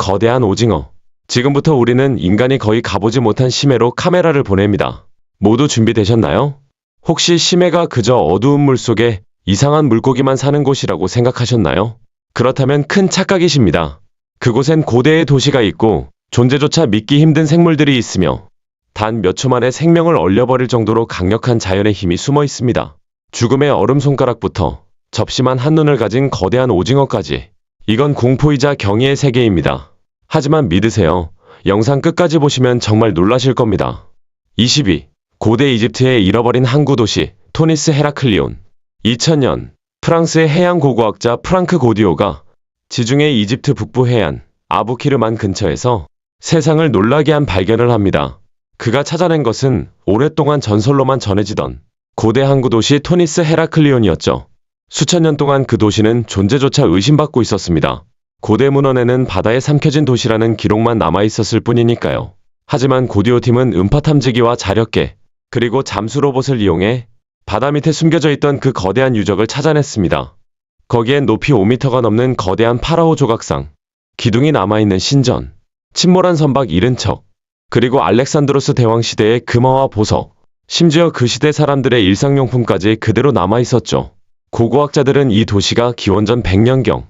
거대한 오징어. 지금부터 우리는 인간이 거의 가보지 못한 심해로 카메라를 보냅니다. 모두 준비되셨나요? 혹시 심해가 그저 어두운 물 속에 이상한 물고기만 사는 곳이라고 생각하셨나요? 그렇다면 큰 착각이십니다. 그곳엔 고대의 도시가 있고 존재조차 믿기 힘든 생물들이 있으며 단 몇 초 만에 생명을 얼려버릴 정도로 강력한 자연의 힘이 숨어 있습니다. 죽음의 얼음 손가락부터 접시만 한눈을 가진 거대한 오징어까지. 이건 공포이자 경이의 세계입니다. 하지만 믿으세요. 영상 끝까지 보시면 정말 놀라실 겁니다. 22. 고대 이집트의 잃어버린 항구 도시 토니스 헤라클리온. 2000년 프랑스의 해양 고고학자 프랑크 고디오가 지중해 이집트 북부 해안 아부키르만 근처에서 세상을 놀라게 한 발견을 합니다. 그가 찾아낸 것은 오랫동안 전설로만 전해지던 고대 항구 도시 토니스 헤라클리온이었죠. 수천 년 동안 그 도시는 존재조차 의심받고 있었습니다. 고대 문헌에는 바다에 삼켜진 도시라는 기록만 남아있었을 뿐이니까요. 하지만 고디오 팀은 음파 탐지기와 자력계, 그리고 잠수 로봇을 이용해 바다 밑에 숨겨져 있던 그 거대한 유적을 찾아냈습니다. 거기엔 높이 5m가 넘는 거대한 파라오 조각상, 기둥이 남아있는 신전, 침몰한 선박 잃은 척, 그리고 알렉산드로스 대왕 시대의 금화와 보석, 심지어 그 시대 사람들의 일상용품까지 그대로 남아있었죠. 고고학자들은 이 도시가 기원전 100년경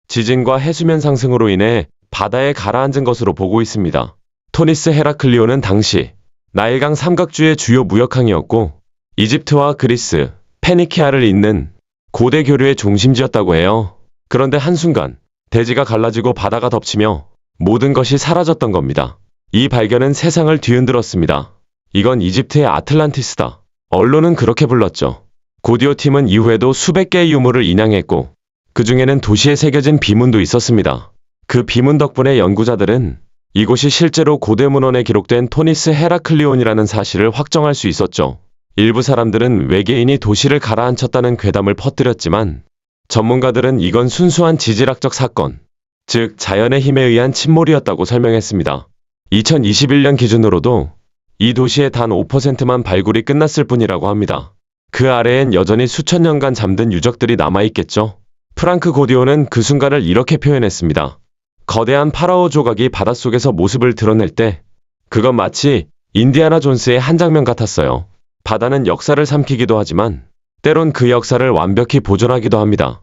지진과 해수면 상승으로 인해 바다에 가라앉은 것으로 보고 있습니다. 토니스 헤라클리온은 당시 나일강 삼각주의 주요 무역항이었고 이집트와 그리스, 페니키아를 잇는 고대 교류의 중심지였다고 해요. 그런데 한순간 대지가 갈라지고 바다가 덮치며 모든 것이 사라졌던 겁니다. 이 발견은 세상을 뒤흔들었습니다. 이건 이집트의 아틀란티스다. 언론은 그렇게 불렀죠. 고디오 팀은 이후에도 수백 개의 유물을 인양했고 그 중에는 도시에 새겨진 비문도 있었습니다. 그 비문 덕분에 연구자들은 이곳이 실제로 고대 문헌에 기록된 토니스 헤라클리온이라는 사실을 확정할 수 있었죠. 일부 사람들은 외계인이 도시를 가라앉혔다는 괴담을 퍼뜨렸지만 전문가들은 이건 순수한 지질학적 사건, 즉 자연의 힘에 의한 침몰이었다고 설명했습니다. 2021년 기준으로도 이 도시의 단 5%만 발굴이 끝났을 뿐이라고 합니다. 그 아래엔 여전히 수천 년간 잠든 유적들이 남아있겠죠. 프랑크 고디오는 그 순간을 이렇게 표현했습니다. 거대한 파라오 조각이 바닷속에서 모습을 드러낼 때 그건 마치 인디아나 존스의 한 장면 같았어요. 바다는 역사를 삼키기도 하지만 때론 그 역사를 완벽히 보존하기도 합니다.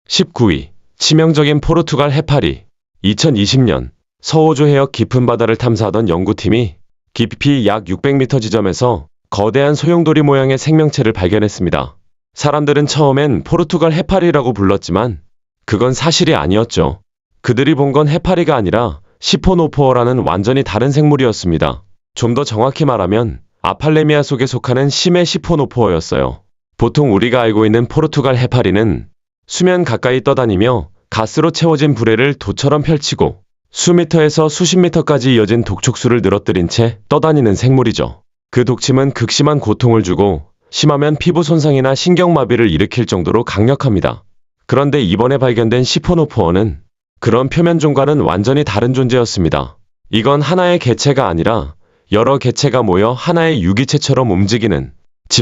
19위. 치명적인 포르투갈 해파리. 2020년 서호주 해역 깊은 바다를 탐사하던 연구팀이 깊이 약 600m 지점에서 거대한 소용돌이 모양의 생명체를 발견했습니다. 사람들은 처음엔 포르투갈 해파리라고 불렀지만 그건 사실이 아니었죠. 그들이 본 건 해파리가 아니라 시포노포어라는 완전히 다른 생물이었습니다. 좀 더 정확히 말하면 아팔레미아 속에 속하는 심해 시포노포어였어요. 보통 우리가 알고 있는 포르투갈 해파리는 수면 가까이 떠다니며 가스로 채워진 부레를 도처럼 펼치고 수미터에서 수십 미터까지 이어진 독촉수를 늘어뜨린 채 떠다니는 생물이죠. 그 독침은 극심한 고통을 주고 심하면 피부 손상이나 신경마비를 일으킬 정도로 강력합니다. 그런데 이번에 발견된 시포노포어는 그런 표면종과는 완전히 다른 존재였습니다. 이건 하나의 개체가 아니라 여러 개체가 모여 하나의 유기체처럼 움직이는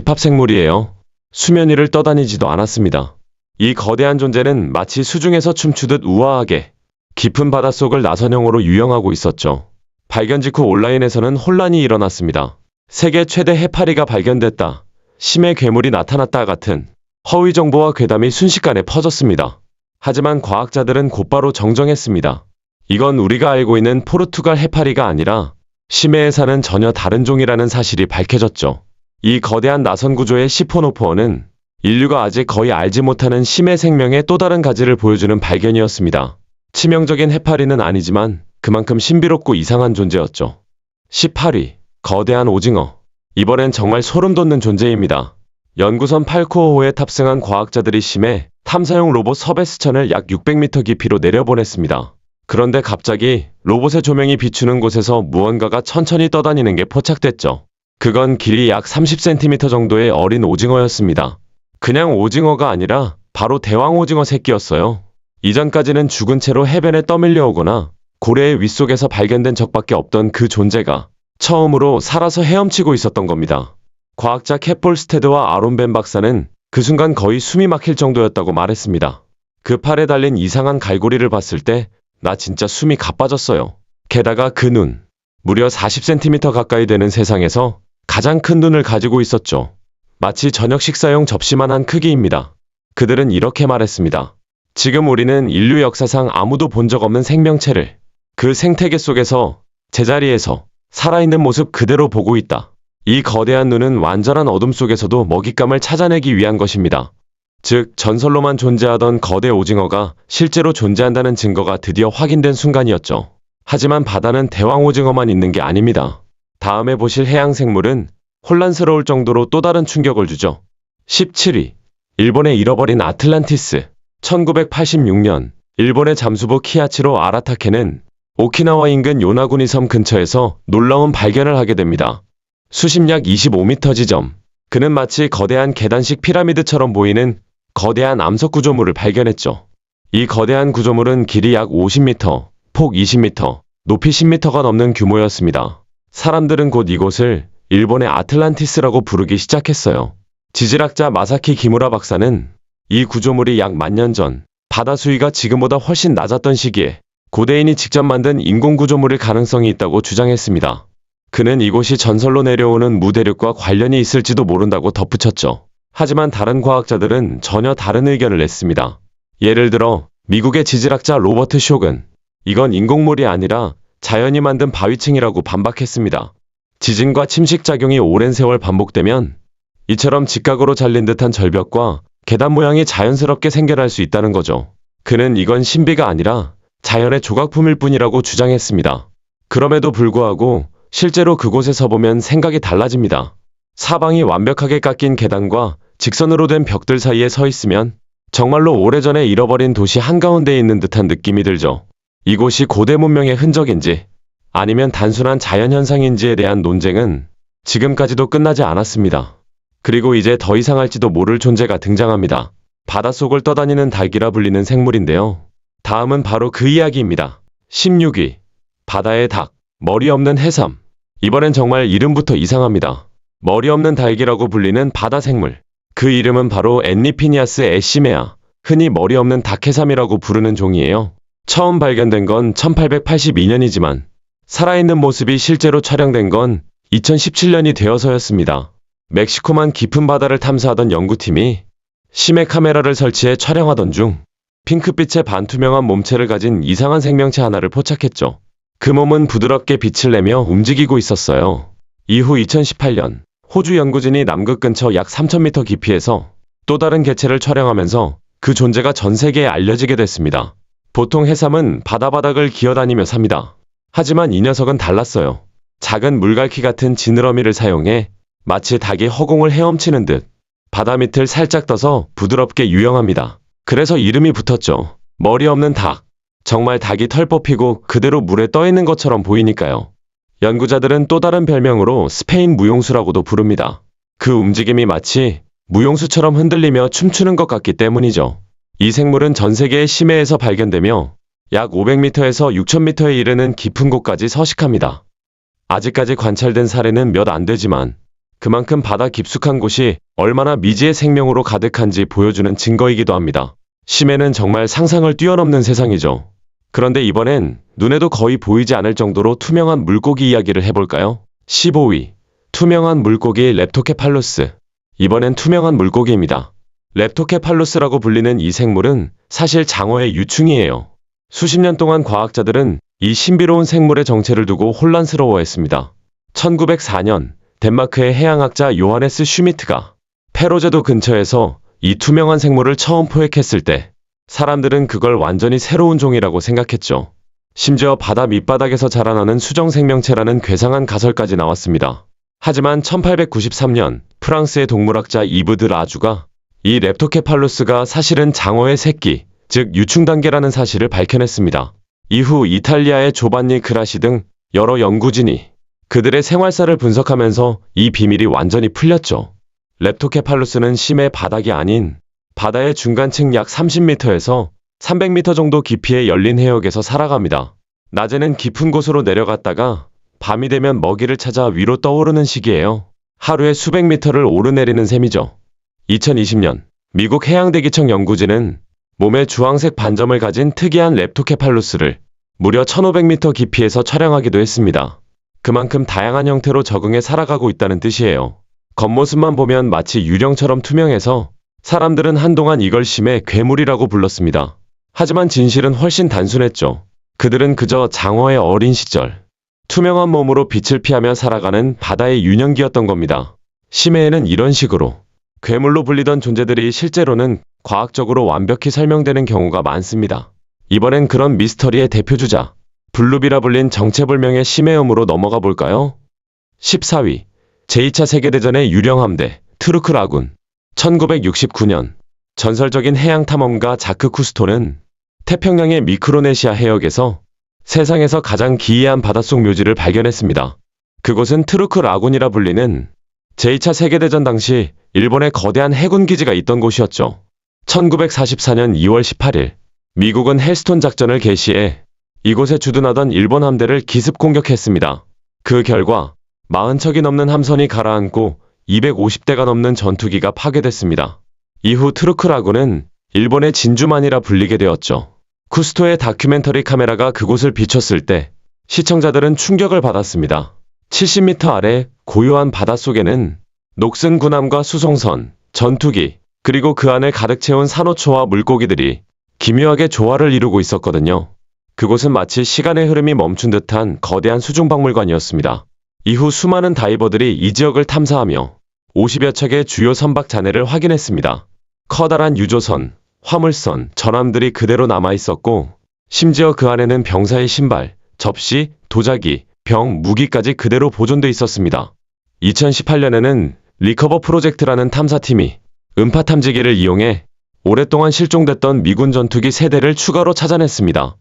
집합생물이에요. 수면 위를 떠다니지도 않았습니다. 이 거대한 존재는 마치 수중에서 춤추듯 우아하게 깊은 바닷속을 나선형으로 유영하고 있었죠. 발견 직후 온라인에서는 혼란이 일어났습니다. 세계 최대 해파리가 발견됐다. 심해 괴물이 나타났다 같은 허위 정보와 괴담이 순식간에 퍼졌습니다. 하지만 과학자들은 곧바로 정정했습니다. 이건 우리가 알고 있는 포르투갈 해파리가 아니라 심해에 사는 전혀 다른 종이라는 사실이 밝혀졌죠. 이 거대한 나선 구조의 시포노포어는 인류가 아직 거의 알지 못하는 심해 생명의 또 다른 가지를 보여주는 발견이었습니다. 치명적인 해파리는 아니지만 그만큼 신비롭고 이상한 존재였죠. 18위. 거대한 오징어. 이번엔 정말 소름 돋는 존재입니다. 연구선 팔코어호에 탑승한 과학자들이 심해 탐사용 로봇 서베스천을 약 600m 깊이로 내려보냈습니다. 그런데 갑자기 로봇의 조명이 비추는 곳에서 무언가가 천천히 떠다니는 게 포착됐죠. 그건 길이 약 30cm 정도의 어린 오징어였습니다. 그냥 오징어가 아니라 바로 대왕 오징어 새끼였어요. 이전까지는 죽은 채로 해변에 떠밀려 오거나 고래의 윗속에서 발견된 적밖에 없던 그 존재가 처음으로 살아서 헤엄치고 있었던 겁니다. 과학자 캣볼 스테드와 아론 벤 박사는 그 순간 거의 숨이 막힐 정도였다고 말했습니다. 그 팔에 달린 이상한 갈고리를 봤을 때 나 진짜 숨이 가빠졌어요. 게다가 그 눈, 무려 40cm 가까이 되는 세상에서 가장 큰 눈을 가지고 있었죠. 마치 저녁 식사용 접시만한 크기입니다. 그들은 이렇게 말했습니다. 지금 우리는 인류 역사상 아무도 본 적 없는 생명체를 그 생태계 속에서 제자리에서 살아있는 모습 그대로 보고 있다. 이 거대한 눈은 완전한 어둠 속에서도 먹잇감을 찾아내기 위한 것입니다. 즉, 전설로만 존재하던 거대 오징어가 실제로 존재한다는 증거가 드디어 확인된 순간이었죠. 하지만 바다는 대왕 오징어만 있는 게 아닙니다. 다음에 보실 해양 생물은 혼란스러울 정도로 또 다른 충격을 주죠. 17위. 일본의 잃어버린 아틀란티스. 1986년 일본의 잠수부 키야치로 아라타케는 오키나와 인근 요나구니 섬 근처에서 놀라운 발견을 하게 됩니다. 수심 약 25m 지점. 그는 마치 거대한 계단식 피라미드처럼 보이는 거대한 암석 구조물을 발견했죠. 이 거대한 구조물은 길이 약 50m, 폭 20m, 높이 10m가 넘는 규모였습니다. 사람들은 곧 이곳을 일본의 아틀란티스라고 부르기 시작했어요. 지질학자 마사키 기무라 박사는 이 구조물이 약 10,000년 전 바다 수위가 지금보다 훨씬 낮았던 시기에 고대인이 직접 만든 인공 구조물일 가능성이 있다고 주장했습니다. 그는 이곳이 전설로 내려오는 무대륙과 관련이 있을지도 모른다고 덧붙였죠. 하지만 다른 과학자들은 전혀 다른 의견을 냈습니다. 예를 들어 미국의 지질학자 로버트 쇼근, 이건 인공물이 아니라 자연이 만든 바위층이라고 반박했습니다. 지진과 침식작용이 오랜 세월 반복되면 이처럼 직각으로 잘린 듯한 절벽과 계단 모양이 자연스럽게 생겨날 수 있다는 거죠. 그는 이건 신비가 아니라 자연의 조각품일 뿐이라고 주장했습니다. 그럼에도 불구하고 실제로 그곳에 서보면 생각이 달라집니다. 사방이 완벽하게 깎인 계단과 직선으로 된 벽들 사이에 서 있으면 정말로 오래전에 잃어버린 도시 한가운데에 있는 듯한 느낌이 들죠. 이곳이 고대 문명의 흔적인지 아니면 단순한 자연현상인지에 대한 논쟁은 지금까지도 끝나지 않았습니다. 그리고 이제 더 이상 할지도 모를 존재가 등장합니다. 바닷속을 떠다니는 닭이라 불리는 생물인데요. 다음은 바로 그 이야기입니다. 16위. 바다의 닭, 머리 없는 해삼. 이번엔 정말 이름부터 이상합니다. 머리 없는 닭이라고 불리는 바다 생물. 그 이름은 바로 엔리피니아스 에시메아, 흔히 머리 없는 닭해삼이라고 부르는 종이에요. 처음 발견된 건 1882년이지만 살아있는 모습이 실제로 촬영된 건 2017년이 되어서였습니다. 멕시코만 깊은 바다를 탐사하던 연구팀이 심해 카메라를 설치해 촬영하던 중 핑크빛의 반투명한 몸체를 가진 이상한 생명체 하나를 포착했죠. 그 몸은 부드럽게 빛을 내며 움직이고 있었어요. 이후 2018년 호주 연구진이 남극 근처 약 3,000m 깊이에서 또 다른 개체를 촬영하면서 그 존재가 전 세계에 알려지게 됐습니다. 보통 해삼은 바다바닥을 기어다니며 삽니다. 하지만 이 녀석은 달랐어요. 작은 물갈퀴 같은 지느러미를 사용해 마치 닭이 허공을 헤엄치는 듯 바다 밑을 살짝 떠서 부드럽게 유영합니다. 그래서 이름이 붙었죠. 머리 없는 닭. 정말 닭이 털 뽑히고 그대로 물에 떠 있는 것처럼 보이니까요. 연구자들은 또 다른 별명으로 스페인 무용수라고도 부릅니다. 그 움직임이 마치 무용수처럼 흔들리며 춤추는 것 같기 때문이죠. 이 생물은 전 세계의 심해에서 발견되며 약 500m에서 6,000m에 이르는 깊은 곳까지 서식합니다. 아직까지 관찰된 사례는 몇 안 되지만 그만큼 바다 깊숙한 곳이 얼마나 미지의 생명으로 가득한지 보여주는 증거이기도 합니다. 심해는 정말 상상을 뛰어넘는 세상이죠. 그런데 이번엔 눈에도 거의 보이지 않을 정도로 투명한 물고기 이야기를 해볼까요? 15위. 투명한 물고기 렙토케팔루스. 이번엔 투명한 물고기입니다. 렙토케팔루스라고 불리는 이 생물은 사실 장어의 유충이에요. 수십 년 동안 과학자들은 이 신비로운 생물의 정체를 두고 혼란스러워했습니다. 1904년 덴마크의 해양학자 요하네스 슈미트가 페로제도 근처에서 이 투명한 생물을 처음 포획했을 때 사람들은 그걸 완전히 새로운 종이라고 생각했죠. 심지어 바다 밑바닥에서 자라나는 수정 생명체라는 괴상한 가설까지 나왔습니다. 하지만 1893년 프랑스의 동물학자 이브 드 라주가 이 렙토케팔루스가 사실은 장어의 새끼, 즉 유충 단계라는 사실을 밝혀냈습니다. 이후 이탈리아의 조반니 그라시 등 여러 연구진이 그들의 생활사를 분석하면서 이 비밀이 완전히 풀렸죠. 렙토케팔루스는 심해 바닥이 아닌 바다의 중간층 약 30m에서 300m 정도 깊이의 열린 해역에서 살아갑니다. 낮에는 깊은 곳으로 내려갔다가 밤이 되면 먹이를 찾아 위로 떠오르는 시기예요. 하루에 수백 미터를 오르내리는 셈이죠. 2020년 미국 해양대기청 연구진은 몸에 주황색 반점을 가진 특이한 렙토케팔루스를 무려 1500m 깊이에서 촬영하기도 했습니다. 그만큼 다양한 형태로 적응해 살아가고 있다는 뜻이에요. 겉모습만 보면 마치 유령처럼 투명해서 사람들은 한동안 이걸 심해 괴물이라고 불렀습니다. 하지만 진실은 훨씬 단순했죠. 그들은 그저 장어의 어린 시절, 투명한 몸으로 빛을 피하며 살아가는 바다의 유년기였던 겁니다. 심해에는 이런 식으로 괴물로 불리던 존재들이 실제로는 과학적으로 완벽히 설명되는 경우가 많습니다. 이번엔 그런 미스터리의 대표주자, 블룹이라 불린 정체불명의 심해음으로 넘어가 볼까요? 14위, 제2차 세계대전의 유령 함대, 트루크 라군. 1969년, 전설적인 해양 탐험가 자크 쿠스토는 태평양의 미크로네시아 해역에서 세상에서 가장 기이한 바닷속 묘지를 발견했습니다. 그곳은 트루크 라군이라 불리는 제2차 세계대전 당시 일본의 거대한 해군 기지가 있던 곳이었죠. 1944년 2월 18일, 미국은 헬스톤 작전을 개시해 이곳에 주둔하던 일본 함대를 기습 공격했습니다. 그 결과 40척이 넘는 함선이 가라앉고 250대가 넘는 전투기가 파괴됐습니다. 이후 트루크 라군은 일본의 진주만이라 불리게 되었죠. 쿠스토의 다큐멘터리 카메라가 그곳을 비췄을 때 시청자들은 충격을 받았습니다. 70m 아래 고요한 바닷속에는 녹슨 군함과 수송선, 전투기, 그리고 그 안을 가득 채운 산호초와 물고기들이 기묘하게 조화를 이루고 있었거든요. 그곳은 마치 시간의 흐름이 멈춘 듯한 거대한 수중박물관이었습니다. 이후 수많은 다이버들이 이 지역을 탐사하며 50여 척의 주요 선박 잔해를 확인했습니다. 커다란 유조선, 화물선, 전함들이 그대로 남아있었고 심지어 그 안에는 병사의 신발, 접시, 도자기, 병, 무기까지 그대로 보존돼 있었습니다. 2018년에는 리커버 프로젝트라는 탐사팀이 음파 탐지기를 이용해 오랫동안 실종됐던 미군 전투기 3대를 추가로 찾아냈습니다.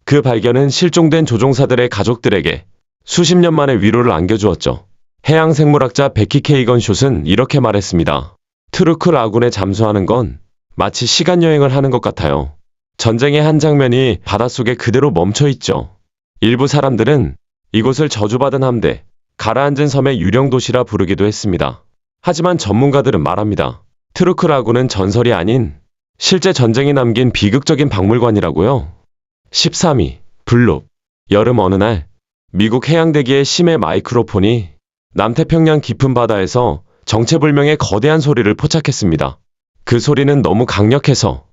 그 발견은 실종된 조종사들의 가족들에게 수십 년 만의 위로를 안겨주었죠. 해양생물학자 베키 케이건 숏은 이렇게 말했습니다. 트루크 라군에 잠수하는 건 마치 시간여행을 하는 것 같아요. 전쟁의 한 장면이 바닷속에 그대로 멈춰있죠. 일부 사람들은 이곳을 저주받은 함대, 가라앉은 섬의 유령도시라 부르기도 했습니다. 하지만 전문가들은 말합니다. 트루크 라군은 전설이 아닌 실제 전쟁이 남긴 비극적인 박물관이라고요. 13위, 블룹. 여름 어느 날 미국 해양대기의 심해 마이크로폰이 남태평양 깊은 바다에서 정체불명의 거대한 소리를 포착했습니다. 그 소리는 너무 강력해서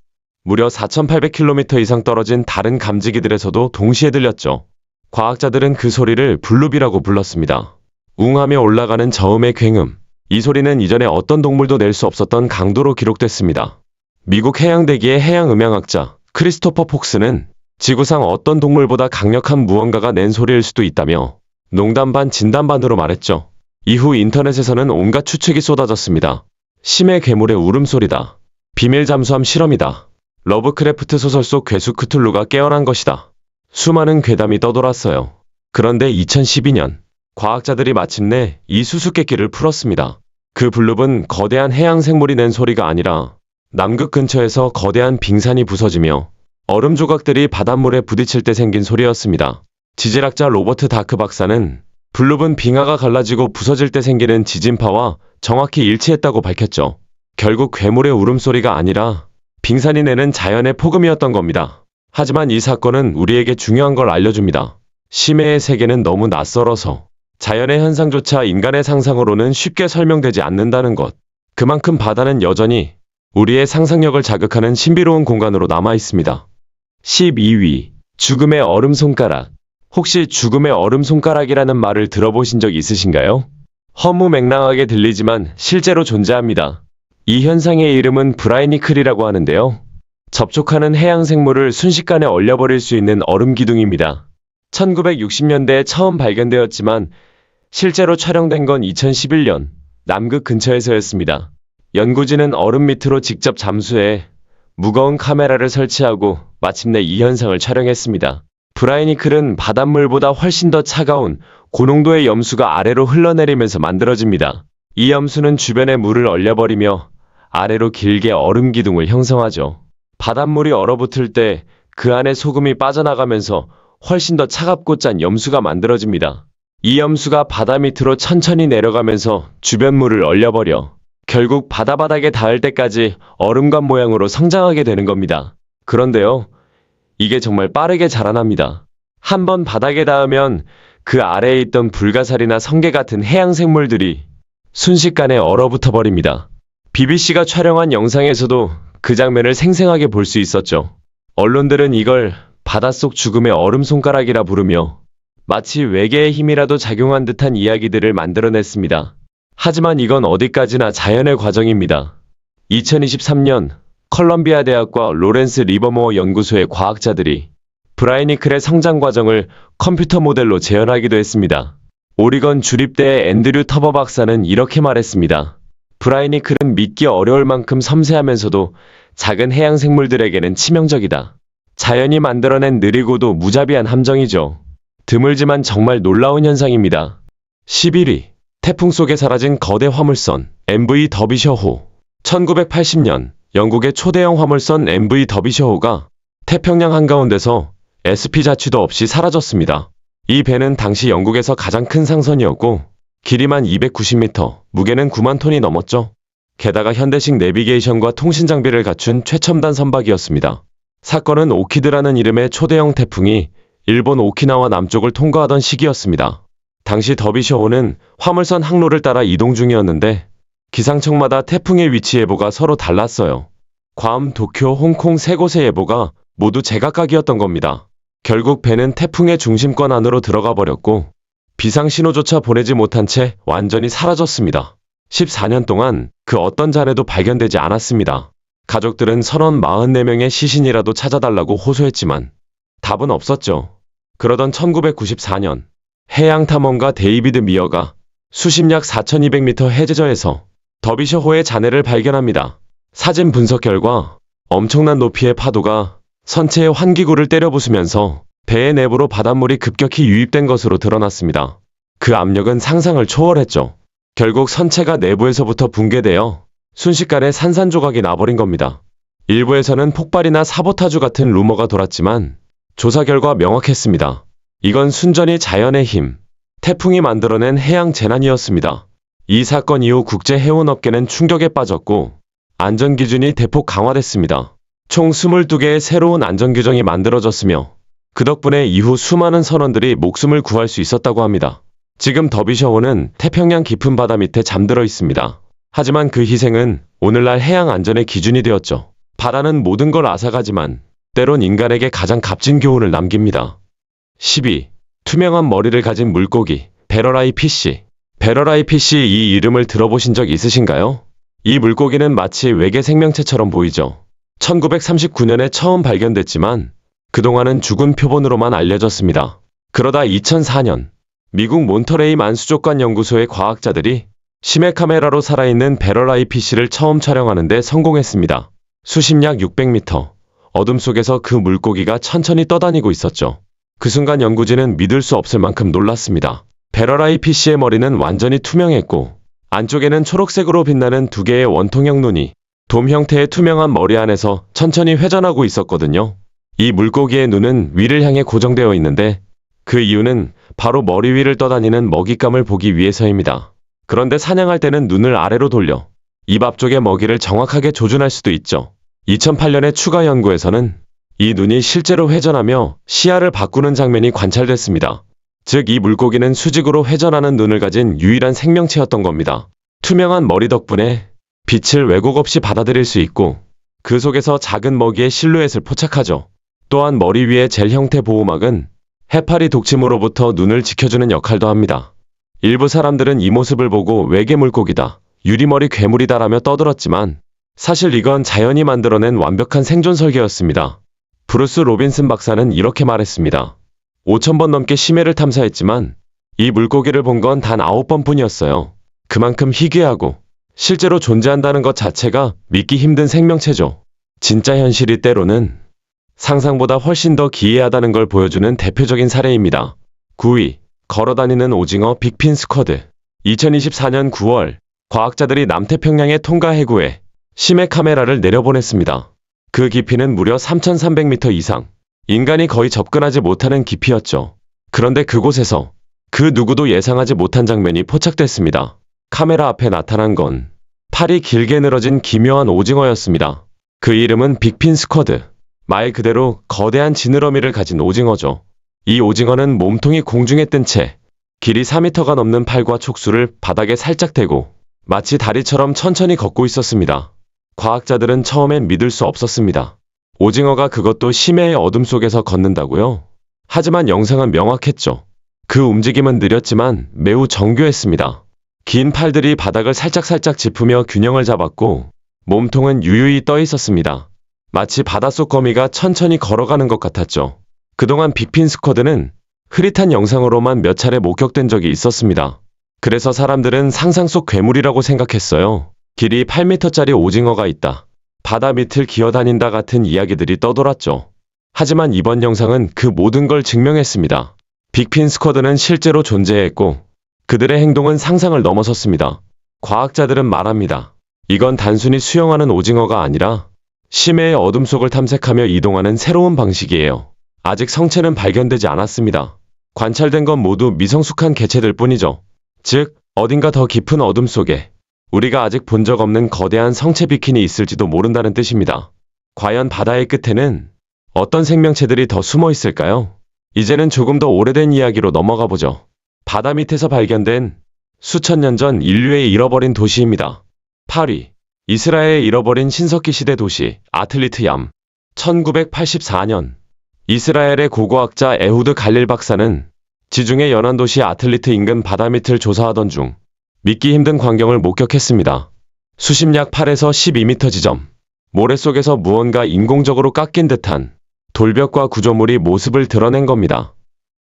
무려 4,800km 이상 떨어진 다른 감지기들에서도 동시에 들렸죠. 과학자들은 그 소리를 블룹이라고 불렀습니다. 웅하며 올라가는 저음의 굉음. 이 소리는 이전에 어떤 동물도 낼 수 없었던 강도로 기록됐습니다. 미국 해양대기의 해양음향학자 크리스토퍼 폭스는 지구상 어떤 동물보다 강력한 무언가가 낸 소리일 수도 있다며 농담 반 진담 반으로 말했죠. 이후 인터넷에서는 온갖 추측이 쏟아졌습니다. 심해 괴물의 울음소리다. 비밀 잠수함 실험이다. 러브크래프트 소설 속 괴수 크툴루가 깨어난 것이다. 수많은 괴담이 떠돌았어요. 그런데 2012년 과학자들이 마침내 이 수수께끼를 풀었습니다. 그 블룹은 거대한 해양 생물이 낸 소리가 아니라 남극 근처에서 거대한 빙산이 부서지며 얼음 조각들이 바닷물에 부딪힐 때 생긴 소리였습니다. 지질학자 로버트 다크 박사는 블룹은 빙하가 갈라지고 부서질 때 생기는 지진파와 정확히 일치했다고 밝혔죠. 결국 괴물의 울음소리가 아니라 빙산이 내는 자연의 폭음이었던 겁니다. 하지만 이 사건은 우리에게 중요한 걸 알려줍니다. 심해의 세계는 너무 낯설어서 자연의 현상조차 인간의 상상으로는 쉽게 설명되지 않는다는 것. 그만큼 바다는 여전히 우리의 상상력을 자극하는 신비로운 공간으로 남아 있습니다. 12위, 죽음의 얼음 손가락. 혹시 죽음의 얼음 손가락이라는 말을 들어보신 적 있으신가요? 허무맹랑하게 들리지만 실제로 존재합니다. 이 현상의 이름은 브라이니클이라고 하는데요. 접촉하는 해양생물을 순식간에 얼려버릴 수 있는 얼음 기둥입니다. 1960년대에 처음 발견되었지만 실제로 촬영된 건 2011년 남극 근처에서였습니다. 연구진은 얼음 밑으로 직접 잠수해 무거운 카메라를 설치하고 마침내 이 현상을 촬영했습니다. 브라이니클은 바닷물보다 훨씬 더 차가운 고농도의 염수가 아래로 흘러내리면서 만들어집니다. 이 염수는 주변의 물을 얼려버리며 아래로 길게 얼음 기둥을 형성하죠. 바닷물이 얼어붙을 때 그 안에 소금이 빠져나가면서 훨씬 더 차갑고 짠 염수가 만들어집니다. 이 염수가 바다 밑으로 천천히 내려가면서 주변 물을 얼려버려 결국 바다 바닥에 닿을 때까지 얼음관 모양으로 성장하게 되는 겁니다. 그런데요, 이게 정말 빠르게 자라납니다. 한번 바닥에 닿으면 그 아래에 있던 불가사리나 성게 같은 해양 생물들이 순식간에 얼어붙어 버립니다. BBC가 촬영한 영상에서도 그 장면을 생생하게 볼 수 있었죠. 언론들은 이걸 바닷속 죽음의 얼음 손가락이라 부르며 마치 외계의 힘이라도 작용한 듯한 이야기들을 만들어냈습니다. 하지만 이건 어디까지나 자연의 과정입니다. 2023년 컬럼비아 대학과 로렌스 리버모어 연구소의 과학자들이 브라이니클의 성장 과정을 컴퓨터 모델로 재현하기도 했습니다. 오리건 주립대의 앤드류 터버 박사는 이렇게 말했습니다. 브라이니클은 믿기 어려울 만큼 섬세하면서도 작은 해양 생물들에게는 치명적이다. 자연이 만들어낸 느리고도 무자비한 함정이죠. 드물지만 정말 놀라운 현상입니다. 11위. 태풍 속에 사라진 거대 화물선 MV 더비셔호. 1980년 영국의 초대형 화물선 MV 더비셔호가 태평양 한가운데서 SP 자취도 없이 사라졌습니다. 이 배는 당시 영국에서 가장 큰 상선이었고 길이만 290m, 무게는 9만 톤이 넘었죠. 게다가 현대식 내비게이션과 통신 장비를 갖춘 최첨단 선박이었습니다. 사건은 오키드라는 이름의 초대형 태풍이 일본 오키나와 남쪽을 통과하던 시기였습니다. 당시 더비셔호는 화물선 항로를 따라 이동 중이었는데 기상청마다 태풍의 위치 예보가 서로 달랐어요. 괌, 도쿄, 홍콩 세 곳의 예보가 모두 제각각이었던 겁니다. 결국 배는 태풍의 중심권 안으로 들어가 버렸고 비상신호조차 보내지 못한 채 완전히 사라졌습니다. 14년 동안 그 어떤 잔해도 발견되지 않았습니다. 가족들은 선원 44명의 시신이라도 찾아달라고 호소했지만 답은 없었죠. 그러던 1994년 해양탐험가 데이비드 미어가 수심 약 4200m 해저에서 더비셔호의 잔해를 발견합니다. 사진 분석 결과 엄청난 높이의 파도가 선체의 환기구를 때려 부수면서 배의 내부로 바닷물이 급격히 유입된 것으로 드러났습니다. 그 압력은 상상을 초월했죠. 결국 선체가 내부에서부터 붕괴되어 순식간에 산산조각이 나버린 겁니다. 일부에서는 폭발이나 사보타주 같은 루머가 돌았지만 조사 결과 명확했습니다. 이건 순전히 자연의 힘, 태풍이 만들어낸 해양 재난이었습니다. 이 사건 이후 국제 해운업계는 충격에 빠졌고 안전기준이 대폭 강화됐습니다. 총 22개의 새로운 안전규정이 만들어졌으며 그 덕분에 이후 수많은 선원들이 목숨을 구할 수 있었다고 합니다. 지금 더비셔호는 태평양 깊은 바다 밑에 잠들어 있습니다. 하지만 그 희생은 오늘날 해양 안전의 기준이 되었죠. 바다는 모든 걸 앗아가지만 때론 인간에게 가장 값진 교훈을 남깁니다. 12. 투명한 머리를 가진 물고기 베러라이 피쉬. 베러라이 피쉬 이 이름을 들어보신 적 있으신가요? 이 물고기는 마치 외계 생명체처럼 보이죠. 1939년에 처음 발견됐지만 그동안은 죽은 표본으로만 알려졌습니다. 그러다 2004년 미국 몬터레이 만수족관 연구소의 과학자들이 심해 카메라로 살아있는 베러라이 피쉬를 처음 촬영하는 데 성공했습니다. 수심 약 600m, 어둠 속에서 그 물고기가 천천히 떠다니고 있었죠. 그 순간 연구진은 믿을 수 없을 만큼 놀랐습니다. 베러라이 피쉬의 머리는 완전히 투명했고 안쪽에는 초록색으로 빛나는 두 개의 원통형 눈이 돔 형태의 투명한 머리 안에서 천천히 회전하고 있었거든요. 이 물고기의 눈은 위를 향해 고정되어 있는데 그 이유는 바로 머리 위를 떠다니는 먹잇감을 보기 위해서입니다. 그런데 사냥할 때는 눈을 아래로 돌려 입 앞쪽의 먹이를 정확하게 조준할 수도 있죠. 2008년의 추가 연구에서는 이 눈이 실제로 회전하며 시야를 바꾸는 장면이 관찰됐습니다. 즉 이 물고기는 수직으로 회전하는 눈을 가진 유일한 생명체였던 겁니다. 투명한 머리 덕분에 빛을 왜곡 없이 받아들일 수 있고 그 속에서 작은 먹이의 실루엣을 포착하죠. 또한 머리 위의 젤 형태 보호막은 해파리 독침으로부터 눈을 지켜주는 역할도 합니다. 일부 사람들은 이 모습을 보고 외계 물고기다, 유리머리 괴물이다라며 떠들었지만 사실 이건 자연이 만들어낸 완벽한 생존 설계였습니다. 브루스 로빈슨 박사는 이렇게 말했습니다. 5,000번 넘게 심해를 탐사했지만 이 물고기를 본 건 단 9번 뿐이었어요. 그만큼 희귀하고 실제로 존재한다는 것 자체가 믿기 힘든 생명체죠. 진짜 현실이 때로는 상상보다 훨씬 더 기이하다는 걸 보여주는 대표적인 사례입니다. 9위. 걸어다니는 오징어 빅핀 스쿼드. 2024년 9월 과학자들이 남태평양의 통가 해구에 심해 카메라를 내려보냈습니다. 그 깊이는 무려 3,300m 이상. 인간이 거의 접근하지 못하는 깊이였죠. 그런데 그곳에서 그 누구도 예상하지 못한 장면이 포착됐습니다. 카메라 앞에 나타난 건 팔이 길게 늘어진 기묘한 오징어였습니다. 그 이름은 빅핀 스쿼드. 말 그대로 거대한 지느러미를 가진 오징어죠. 이 오징어는 몸통이 공중에 뜬 채 길이 4m가 넘는 팔과 촉수를 바닥에 살짝 대고 마치 다리처럼 천천히 걷고 있었습니다. 과학자들은 처음엔 믿을 수 없었습니다. 오징어가 그것도 심해의 어둠 속에서 걷는다고요? 하지만 영상은 명확했죠. 그 움직임은 느렸지만 매우 정교했습니다. 긴 팔들이 바닥을 살짝살짝 짚으며 균형을 잡았고 몸통은 유유히 떠 있었습니다. 마치 바닷속 거미가 천천히 걸어가는 것 같았죠. 그동안 빅핀 스쿼드는 흐릿한 영상으로만 몇 차례 목격된 적이 있었습니다. 그래서 사람들은 상상 속 괴물이라고 생각했어요. 길이 8m짜리 오징어가 있다. 바다 밑을 기어다닌다 같은 이야기들이 떠돌았죠. 하지만 이번 영상은 그 모든 걸 증명했습니다. 빅핀 스쿼드는 실제로 존재했고 그들의 행동은 상상을 넘어섰습니다. 과학자들은 말합니다. 이건 단순히 수영하는 오징어가 아니라 심해의 어둠 속을 탐색하며 이동하는 새로운 방식이에요. 아직 성체는 발견되지 않았습니다. 관찰된 건 모두 미성숙한 개체들 뿐이죠. 즉, 어딘가 더 깊은 어둠 속에 우리가 아직 본 적 없는 거대한 성체 비킨이 있을지도 모른다는 뜻입니다. 과연 바다의 끝에는 어떤 생명체들이 더 숨어 있을까요? 이제는 조금 더 오래된 이야기로 넘어가 보죠. 바다 밑에서 발견된 수천 년 전 인류의 잃어버린 도시입니다. 8위. 이스라엘의 잃어버린 신석기 시대 도시 아틀리트얌. 1984년 이스라엘의 고고학자 에후드 갈릴 박사는 지중해 연안 도시 아틀리트 인근 바다 밑을 조사하던 중 믿기 힘든 광경을 목격했습니다. 수심약 8에서 12m 지점. 모래 속에서 무언가 인공적으로 깎인 듯한 돌벽과 구조물이 모습을 드러낸 겁니다.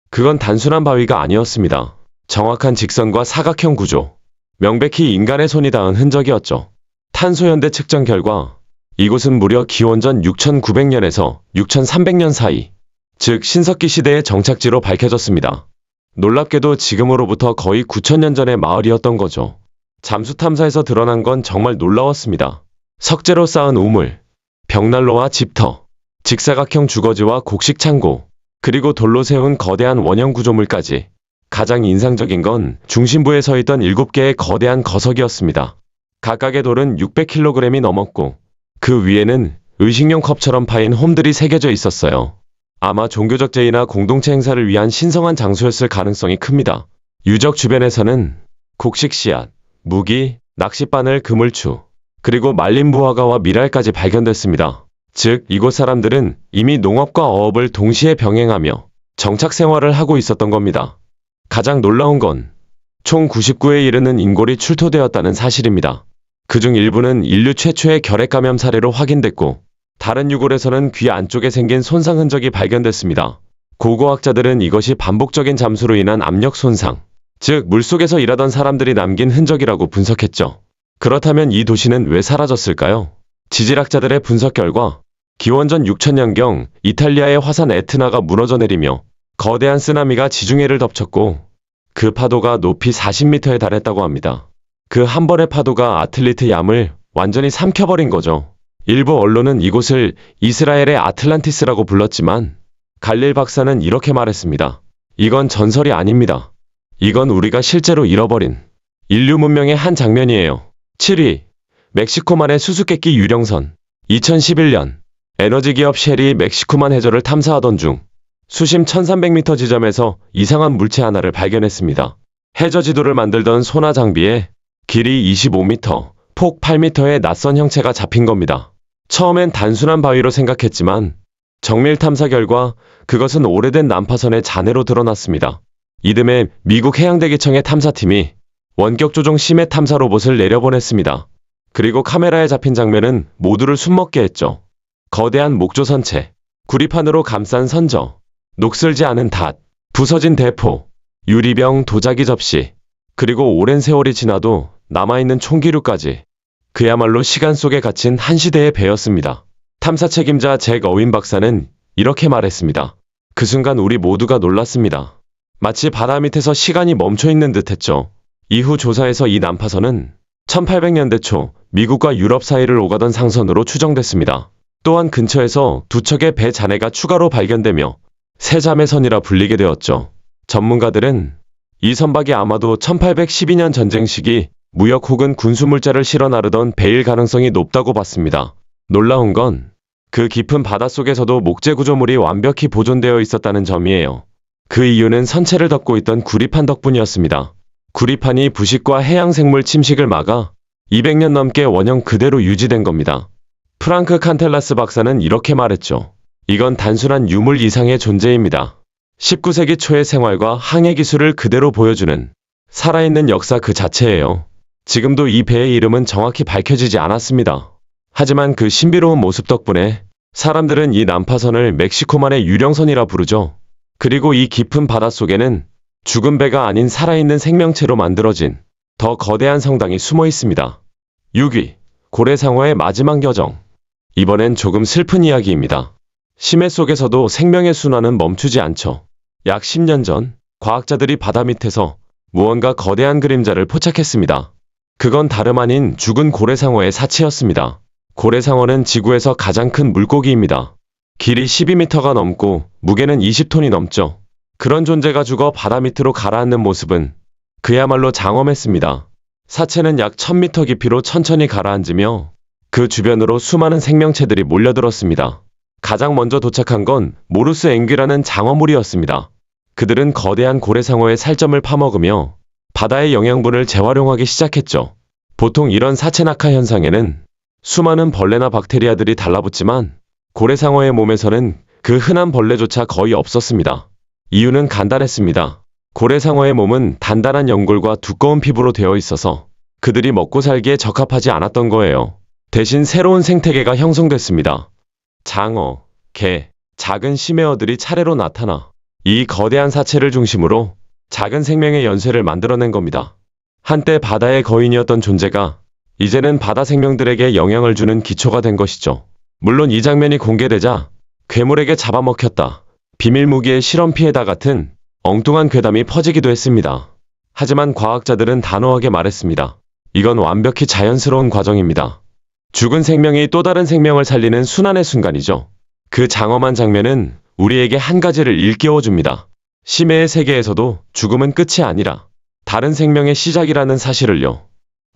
그건 단순한 바위가 아니었습니다. 정확한 직선과 사각형 구조. 명백히 인간의 손이 닿은 흔적이었죠. 탄소연대 측정 결과 이곳은 무려 기원전 6900년에서 6300년 사이, 즉 신석기 시대의 정착지로 밝혀졌습니다. 놀랍게도 지금으로부터 거의 9000년 전의 마을이었던 거죠. 잠수 탐사에서 드러난 건 정말 놀라웠습니다. 석재로 쌓은 우물, 벽난로와 집터, 직사각형 주거지와 곡식 창고, 그리고 돌로 세운 거대한 원형 구조물까지. 가장 인상적인 건 중심부에 서 있던 7개의 거대한 거석이었습니다. 각각의 돌은 600kg이 넘었고 그 위에는 의식용 컵처럼 파인 홈들이 새겨져 있었어요. 아마 종교적 제의나 공동체 행사를 위한 신성한 장소였을 가능성이 큽니다. 유적 주변에서는 곡식 씨앗, 무기, 낚싯바늘, 그물추, 그리고 말린 무화과와 미랄까지 발견됐습니다. 즉, 이곳 사람들은 이미 농업과 어업을 동시에 병행하며 정착 생활을 하고 있었던 겁니다. 가장 놀라운 건 총 99에 이르는 인골이 출토되었다는 사실입니다. 그중 일부는 인류 최초의 결핵 감염 사례로 확인됐고 다른 유골에서는 귀 안쪽에 생긴 손상 흔적이 발견됐습니다. 고고학자들은 이것이 반복적인 잠수로 인한 압력 손상, 즉 물속에서 일하던 사람들이 남긴 흔적이라고 분석했죠. 그렇다면 이 도시는 왜 사라졌을까요? 지질학자들의 분석 결과 기원전 6000년경 이탈리아의 화산 에트나가 무너져 내리며 거대한 쓰나미가 지중해를 덮쳤고 그 파도가 높이 40m에 달했다고 합니다. 그 한 번의 파도가 아틀리트 얌을 완전히 삼켜버린 거죠. 일부 언론은 이곳을 이스라엘의 아틀란티스라고 불렀지만 갈릴 박사는 이렇게 말했습니다. 이건 전설이 아닙니다. 이건 우리가 실제로 잃어버린 인류 문명의 한 장면이에요. 7위. 멕시코만의 수수께끼 유령선. 2011년 에너지 기업 쉘이 멕시코만 해저를 탐사하던 중 수심 1300m 지점에서 이상한 물체 하나를 발견했습니다. 해저 지도를 만들던 소나 장비에 길이 25m, 폭 8m의 낯선 형체가 잡힌 겁니다. 처음엔 단순한 바위로 생각했지만 정밀 탐사 결과 그것은 오래된 난파선의 잔해로 드러났습니다. 이듬해 미국 해양대기청의 탐사팀이 원격 조종 심해 탐사 로봇을 내려보냈습니다. 그리고 카메라에 잡힌 장면은 모두를 숨먹게 했죠. 거대한 목조선체, 구리판으로 감싼 선저, 녹슬지 않은 닷, 부서진 대포, 유리병, 도자기 접시, 그리고 오랜 세월이 지나도 남아있는 총기류까지. 그야말로 시간 속에 갇힌 한 시대의 배였습니다. 탐사 책임자 잭 어윈 박사는 이렇게 말했습니다. 그 순간 우리 모두가 놀랐습니다. 마치 바다 밑에서 시간이 멈춰있는 듯했죠. 이후 조사에서 이 난파선은 1800년대 초 미국과 유럽 사이를 오가던 상선으로 추정됐습니다. 또한 근처에서 두 척의 배 잔해가 추가로 발견되며 세자매선이라 불리게 되었죠. 전문가들은 이 선박이 아마도 1812년 전쟁 시기 무역 혹은 군수물자를 실어 나르던 배일 가능성이 높다고 봤습니다. 놀라운 건 그 깊은 바닷속에서도 목재 구조물이 완벽히 보존되어 있었다는 점이에요. 그 이유는 선체를 덮고 있던 구리판 덕분이었습니다. 구리판이 부식과 해양생물 침식을 막아 200년 넘게 원형 그대로 유지된 겁니다. 프랑크 칸텔라스 박사는 이렇게 말했죠. 이건 단순한 유물 이상의 존재입니다. 19세기 초의 생활과 항해 기술을 그대로 보여주는 살아있는 역사 그 자체예요. 지금도 이 배의 이름은 정확히 밝혀지지 않았습니다. 하지만 그 신비로운 모습 덕분에 사람들은 이 난파선을 멕시코만의 유령선이라 부르죠. 그리고 이 깊은 바닷속에는 죽은 배가 아닌 살아있는 생명체로 만들어진 더 거대한 성당이 숨어 있습니다. 6위, 고래상어의 마지막 여정. 이번엔 조금 슬픈 이야기입니다. 심해 속에서도 생명의 순환은 멈추지 않죠. 약 10년 전, 과학자들이 바다 밑에서 무언가 거대한 그림자를 포착했습니다. 그건 다름 아닌 죽은 고래상어의 사체였습니다. 고래상어는 지구에서 가장 큰 물고기입니다. 길이 12m가 넘고 무게는 20톤이 넘죠. 그런 존재가 죽어 바다 밑으로 가라앉는 모습은 그야말로 장엄했습니다. 사체는 약 1000m 깊이로 천천히 가라앉으며 그 주변으로 수많은 생명체들이 몰려들었습니다. 가장 먼저 도착한 건 모루스 앵귀라는 장어물이었습니다. 그들은 거대한 고래상어의 살점을 파먹으며 바다의 영양분을 재활용하기 시작했죠. 보통 이런 사체 낙하 현상에는 수많은 벌레나 박테리아들이 달라붙지만 고래상어의 몸에서는 그 흔한 벌레조차 거의 없었습니다. 이유는 간단했습니다. 고래상어의 몸은 단단한 연골과 두꺼운 피부로 되어 있어서 그들이 먹고 살기에 적합하지 않았던 거예요. 대신 새로운 생태계가 형성됐습니다. 장어, 게, 작은 심해어들이 차례로 나타나 이 거대한 사체를 중심으로 작은 생명의 연쇄를 만들어낸 겁니다. 한때 바다의 거인이었던 존재가 이제는 바다 생명들에게 영향을 주는 기초가 된 것이죠. 물론 이 장면이 공개되자 괴물에게 잡아먹혔다, 비밀 무기의 실험 피해다 같은 엉뚱한 괴담이 퍼지기도 했습니다. 하지만 과학자들은 단호하게 말했습니다. 이건 완벽히 자연스러운 과정입니다. 죽은 생명이 또 다른 생명을 살리는 순환의 순간이죠. 그 장엄한 장면은 우리에게 한 가지를 일깨워줍니다. 심해의 세계에서도 죽음은 끝이 아니라 다른 생명의 시작이라는 사실을요.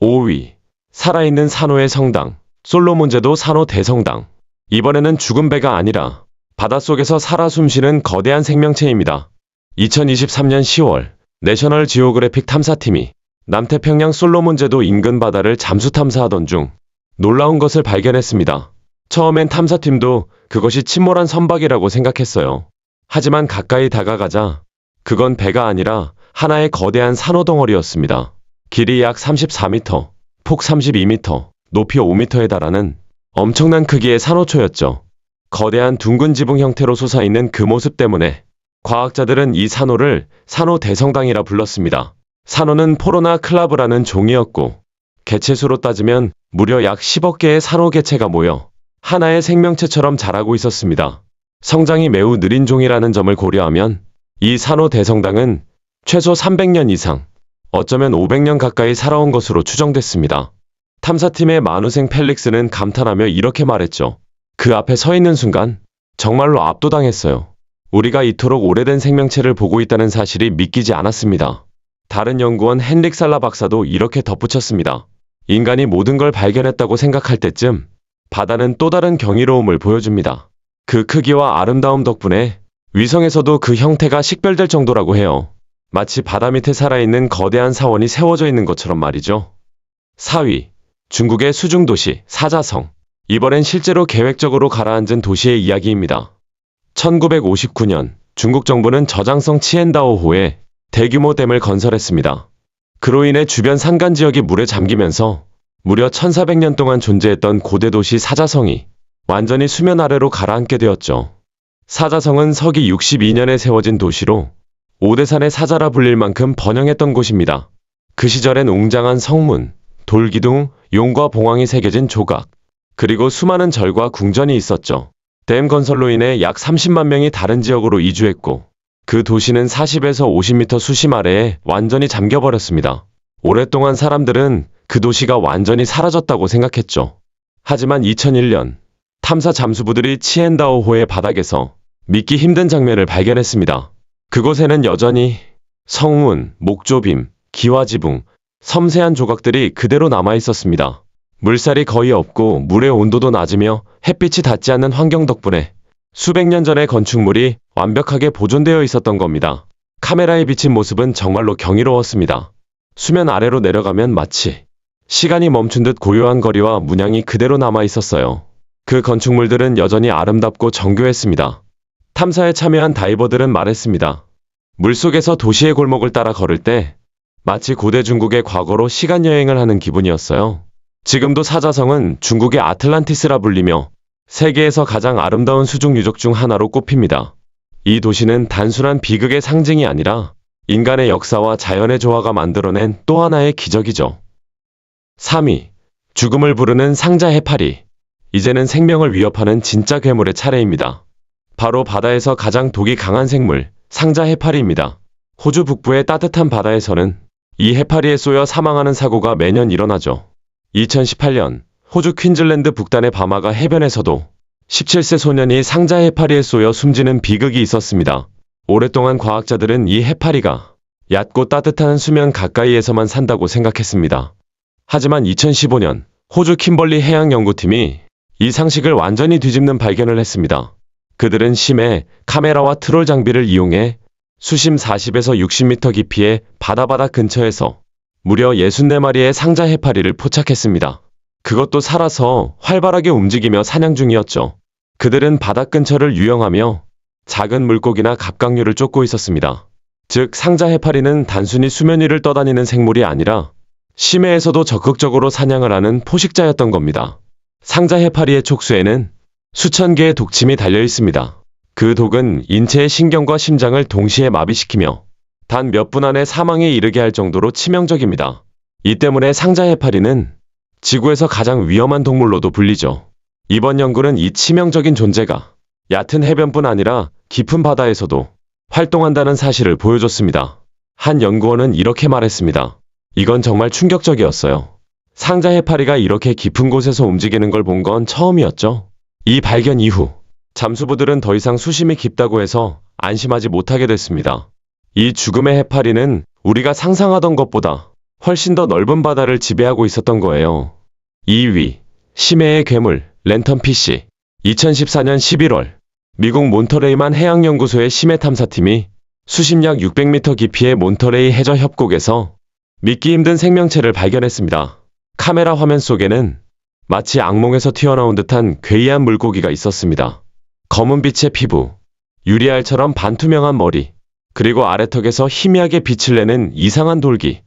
5위, 살아있는 산호의 성당, 솔로몬제도 산호 대성당. 이번에는 죽은 배가 아니라 바닷속에서 살아 숨쉬는 거대한 생명체입니다. 2023년 10월 내셔널 지오그래픽 탐사팀이 남태평양 솔로몬제도 인근 바다를 잠수 탐사하던 중 놀라운 것을 발견했습니다. 처음엔 탐사팀도 그것이 침몰한 선박이라고 생각했어요. 하지만 가까이 다가가자 그건 배가 아니라 하나의 거대한 산호 덩어리였습니다. 길이 약 34m, 폭 32m, 높이 5m에 달하는 엄청난 크기의 산호초였죠. 거대한 둥근 지붕 형태로 솟아있는 그 모습 때문에 과학자들은 이 산호를 산호 대성당이라 불렀습니다. 산호는 포로나 클라브라는 종이었고 개체수로 따지면 무려 약 10억 개의 산호 개체가 모여 하나의 생명체처럼 자라고 있었습니다. 성장이 매우 느린 종이라는 점을 고려하면 이 산호 대성당은 최소 300년 이상, 어쩌면 500년 가까이 살아온 것으로 추정됐습니다. 탐사팀의 만우생 펠릭스는 감탄하며 이렇게 말했죠. 그 앞에 서 있는 순간 정말로 압도당했어요. 우리가 이토록 오래된 생명체를 보고 있다는 사실이 믿기지 않았습니다. 다른 연구원 헨릭 살라 박사도 이렇게 덧붙였습니다. 인간이 모든 걸 발견했다고 생각할 때쯤 바다는 또 다른 경이로움을 보여줍니다. 그 크기와 아름다움 덕분에 위성에서도 그 형태가 식별될 정도라고 해요. 마치 바다 밑에 살아있는 거대한 사원이 세워져 있는 것처럼 말이죠. 4위, 중국의 수중도시 사자성. 이번엔 실제로 계획적으로 가라앉은 도시의 이야기입니다. 1959년 중국 정부는 저장성 치엔다오호에 대규모 댐을 건설했습니다. 그로 인해 주변 산간 지역이 물에 잠기면서 무려 1400년 동안 존재했던 고대 도시 사자성이 완전히 수면 아래로 가라앉게 되었죠. 사자성은 서기 62년에 세워진 도시로 5대산의 사자라 불릴 만큼 번영했던 곳입니다. 그 시절엔 웅장한 성문, 돌기둥, 용과 봉황이 새겨진 조각, 그리고 수많은 절과 궁전이 있었죠. 댐 건설로 인해 약 30만 명이 다른 지역으로 이주했고 그 도시는 40에서 50m 수심 아래에 완전히 잠겨버렸습니다. 오랫동안 사람들은 그 도시가 완전히 사라졌다고 생각했죠. 하지만 2001년 탐사 잠수부들이 치엔다오호의 바닥에서 믿기 힘든 장면을 발견했습니다. 그곳에는 여전히 성문, 목조빔, 기와지붕, 섬세한 조각들이 그대로 남아 있었습니다. 물살이 거의 없고 물의 온도도 낮으며 햇빛이 닿지 않는 환경 덕분에 수백 년 전의 건축물이 완벽하게 보존되어 있었던 겁니다. 카메라에 비친 모습은 정말로 경이로웠습니다. 수면 아래로 내려가면 마치 시간이 멈춘 듯 고요한 거리와 문양이 그대로 남아 있었어요. 그 건축물들은 여전히 아름답고 정교했습니다. 탐사에 참여한 다이버들은 말했습니다. 물속에서 도시의 골목을 따라 걸을 때 마치 고대 중국의 과거로 시간 여행을 하는 기분이었어요. 지금도 사자성은 중국의 아틀란티스라 불리며 세계에서 가장 아름다운 수중 유적 중 하나로 꼽힙니다. 이 도시는 단순한 비극의 상징이 아니라 인간의 역사와 자연의 조화가 만들어낸 또 하나의 기적이죠. 3위. 죽음을 부르는 상자 해파리. 이제는 생명을 위협하는 진짜 괴물의 차례입니다. 바로 바다에서 가장 독이 강한 생물, 상자 해파리입니다. 호주 북부의 따뜻한 바다에서는 이 해파리에 쏘여 사망하는 사고가 매년 일어나죠. 2018년 호주 퀸즐랜드 북단의 바마가 해변에서도 17세 소년이 상자 해파리에 쏘여 숨지는 비극이 있었습니다. 오랫동안 과학자들은 이 해파리가 얕고 따뜻한 수면 가까이에서만 산다고 생각했습니다. 하지만 2015년 호주 킴벌리 해양연구팀이 이 상식을 완전히 뒤집는 발견을 했습니다. 그들은 심해 카메라와 트롤 장비를 이용해 수심 40에서 60m 깊이의 바다 근처에서 무려 64마리의 상자 해파리를 포착했습니다. 그것도 살아서 활발하게 움직이며 사냥 중이었죠. 그들은 바다 근처를 유영하며 작은 물고기나 갑각류를 쫓고 있었습니다. 즉 상자 해파리는 단순히 수면 위를 떠다니는 생물이 아니라 심해에서도 적극적으로 사냥을 하는 포식자였던 겁니다. 상자 해파리의 촉수에는 수천 개의 독침이 달려 있습니다. 그 독은 인체의 신경과 심장을 동시에 마비시키며 단 몇 분 안에 사망에 이르게 할 정도로 치명적입니다. 이 때문에 상자 해파리는 지구에서 가장 위험한 동물로도 불리죠. 이번 연구는 이 치명적인 존재가 얕은 해변뿐 아니라 깊은 바다에서도 활동한다는 사실을 보여줬습니다. 한 연구원은 이렇게 말했습니다. 이건 정말 충격적이었어요. 상자 해파리가 이렇게 깊은 곳에서 움직이는 걸 본 건 처음이었죠. 이 발견 이후 잠수부들은 더 이상 수심이 깊다고 해서 안심하지 못하게 됐습니다. 이 죽음의 해파리는 우리가 상상하던 것보다 훨씬 더 넓은 바다를 지배하고 있었던 거예요. 2위. 심해의 괴물, 랜턴피쉬. 2014년 11월 미국 몬터레이만 해양연구소의 심해 탐사팀이 수심 약 600m 깊이의 몬터레이 해저 협곡에서 믿기 힘든 생명체를 발견했습니다. 카메라 화면 속에는 마치 악몽에서 튀어나온 듯한 괴이한 물고기가 있었습니다. 검은 빛의 피부, 유리알처럼 반투명한 머리, 그리고 아래턱에서 희미하게 빛을 내는 이상한 돌기.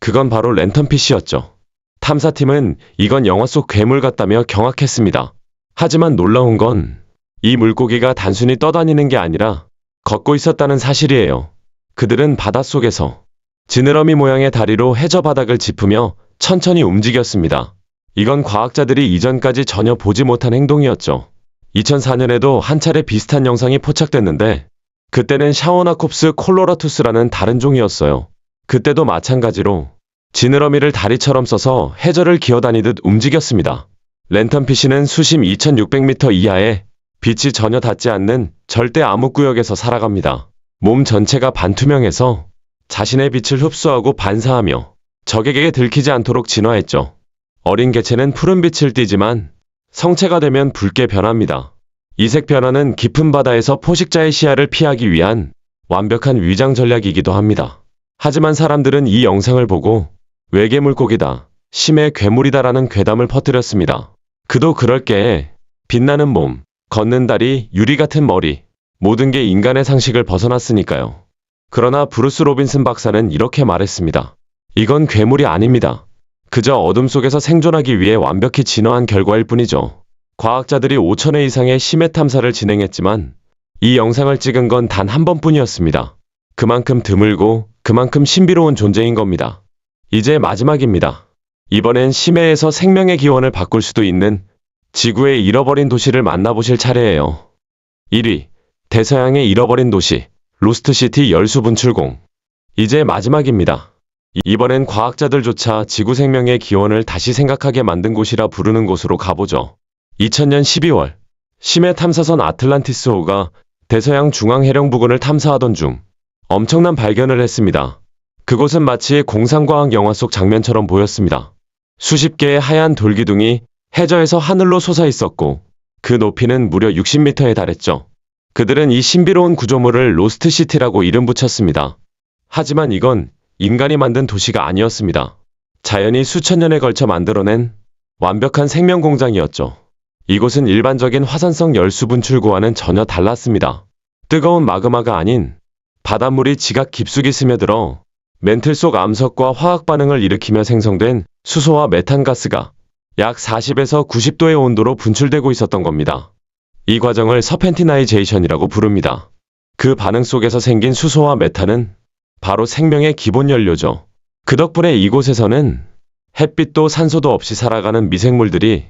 그건 바로 랜턴피쉬였죠. 탐사팀은 이건 영화 속 괴물 같다며 경악했습니다. 하지만 놀라운 건 이 물고기가 단순히 떠다니는 게 아니라 걷고 있었다는 사실이에요. 그들은 바닷속에서 지느러미 모양의 다리로 해저 바닥을 짚으며 천천히 움직였습니다. 이건 과학자들이 이전까지 전혀 보지 못한 행동이었죠. 2004년에도 한 차례 비슷한 영상이 포착됐는데 그때는 샤오나콥스 콜로라투스라는 다른 종이었어요. 그때도 마찬가지로 지느러미를 다리처럼 써서 해저를 기어다니듯 움직였습니다. 랜턴피쉬는 수심 2600m 이하에 빛이 전혀 닿지 않는 절대 암흑구역에서 살아갑니다. 몸 전체가 반투명해서 자신의 빛을 흡수하고 반사하며 적에게 들키지 않도록 진화했죠. 어린 개체는 푸른 빛을 띠지만 성체가 되면 붉게 변합니다. 이색 변화는 깊은 바다에서 포식자의 시야를 피하기 위한 완벽한 위장 전략이기도 합니다. 하지만 사람들은 이 영상을 보고 외계 물고기다, 심해 괴물이다라는 괴담을 퍼뜨렸습니다. 그도 그럴 게 빛나는 몸, 걷는 다리, 유리 같은 머리, 모든 게 인간의 상식을 벗어났으니까요. 그러나 브루스 로빈슨 박사는 이렇게 말했습니다. 이건 괴물이 아닙니다. 그저 어둠 속에서 생존하기 위해 완벽히 진화한 결과일 뿐이죠. 과학자들이 5,000회 이상의 심해 탐사를 진행했지만 이 영상을 찍은 건 단 한 번뿐이었습니다. 그만큼 드물고 그만큼 신비로운 존재인 겁니다. 이제 마지막입니다. 이번엔 심해에서 생명의 기원을 바꿀 수도 있는 지구의 잃어버린 도시를 만나보실 차례예요. 1위. 대서양의 잃어버린 도시, 로스트시티 열수 분출공. 이제 마지막입니다. 이번엔 과학자들조차 지구 생명의 기원을 다시 생각하게 만든 곳이라 부르는 곳으로 가보죠. 2000년 12월 심해 탐사선 아틀란티스호가 대서양 중앙 해령 부근을 탐사하던 중 엄청난 발견을 했습니다. 그곳은 마치 공상과학 영화 속 장면처럼 보였습니다. 수십 개의 하얀 돌기둥이 해저에서 하늘로 솟아 있었고 그 높이는 무려 60m에 달했죠. 그들은 이 신비로운 구조물을 로스트시티라고 이름 붙였습니다. 하지만 이건 인간이 만든 도시가 아니었습니다. 자연이 수천 년에 걸쳐 만들어낸 완벽한 생명 공장이었죠. 이곳은 일반적인 화산성 열수 분출구와는 전혀 달랐습니다. 뜨거운 마그마가 아닌 바닷물이 지각 깊숙이 스며들어 멘틀 속 암석과 화학 반응을 일으키며 생성된 수소와 메탄가스가 약 40에서 90도의 온도로 분출되고 있었던 겁니다. 이 과정을 서펜티나이제이션이라고 부릅니다. 그 반응 속에서 생긴 수소와 메탄은 바로 생명의 기본 연료죠. 그 덕분에 이곳에서는 햇빛도 산소도 없이 살아가는 미생물들이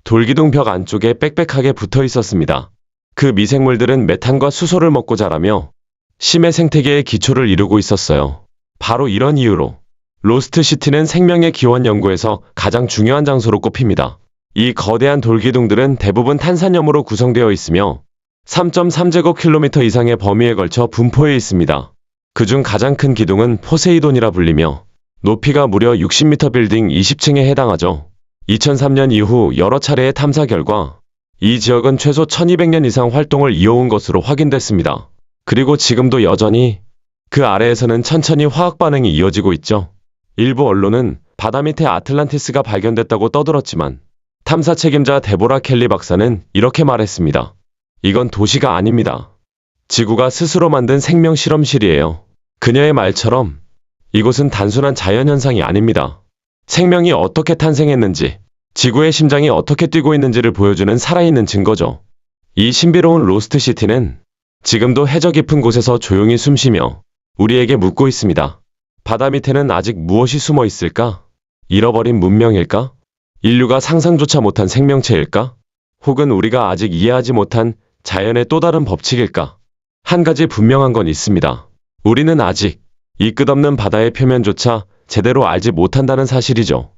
돌기둥 벽 안쪽에 빽빽하게 붙어 있었습니다. 그 미생물들은 메탄과 수소를 먹고 자라며 심해 생태계의 기초를 이루고 있었어요. 바로 이런 이유로 로스트시티는 생명의 기원 연구에서 가장 중요한 장소로 꼽힙니다. 이 거대한 돌기둥들은 대부분 탄산염으로 구성되어 있으며 3.3제곱킬로미터 이상의 범위에 걸쳐 분포해 있습니다. 그중 가장 큰 기둥은 포세이돈이라 불리며 높이가 무려 60m 빌딩 20층에 해당하죠. 2003년 이후 여러 차례의 탐사 결과 이 지역은 최소 1200년 이상 활동을 이어온 것으로 확인됐습니다. 그리고 지금도 여전히 그 아래에서는 천천히 화학 반응이 이어지고 있죠. 일부 언론은 바다 밑에 아틀란티스가 발견됐다고 떠들었지만 탐사 책임자 데보라 켈리 박사는 이렇게 말했습니다. 이건 도시가 아닙니다. 지구가 스스로 만든 생명 실험실이에요. 그녀의 말처럼 이곳은 단순한 자연현상이 아닙니다. 생명이 어떻게 탄생했는지, 지구의 심장이 어떻게 뛰고 있는지를 보여주는 살아있는 증거죠. 이 신비로운 로스트시티는 지금도 해저 깊은 곳에서 조용히 숨쉬며 우리에게 묻고 있습니다. 바다 밑에는 아직 무엇이 숨어 있을까? 잃어버린 문명일까? 인류가 상상조차 못한 생명체일까? 혹은 우리가 아직 이해하지 못한 자연의 또 다른 법칙일까? 한 가지 분명한 건 있습니다. 우리는 아직 이 끝없는 바다의 표면조차 제대로 알지 못한다는 사실이죠.